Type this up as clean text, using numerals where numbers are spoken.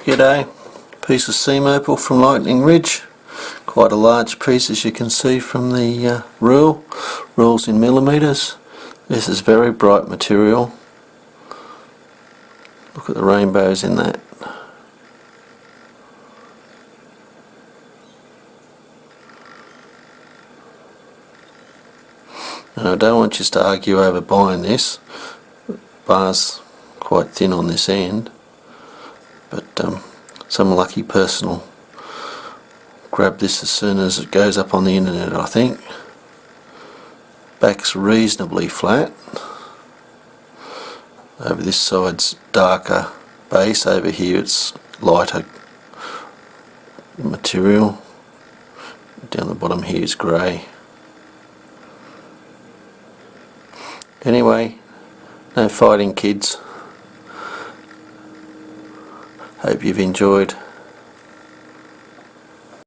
G'day, piece of seam opal from Lightning Ridge, quite a large piece as you can see from the rules in millimetres. This is very bright material, look at the rainbows in that. And I don't want you to argue over buying this, the bar's quite thin on this end. But some lucky person will grab this as soon as it goes up on the internet, I think. Back's reasonably flat. Over this side's darker base, over here it's lighter material. Down the bottom here is grey. Anyway, no fighting, kids. Hope you've enjoyed.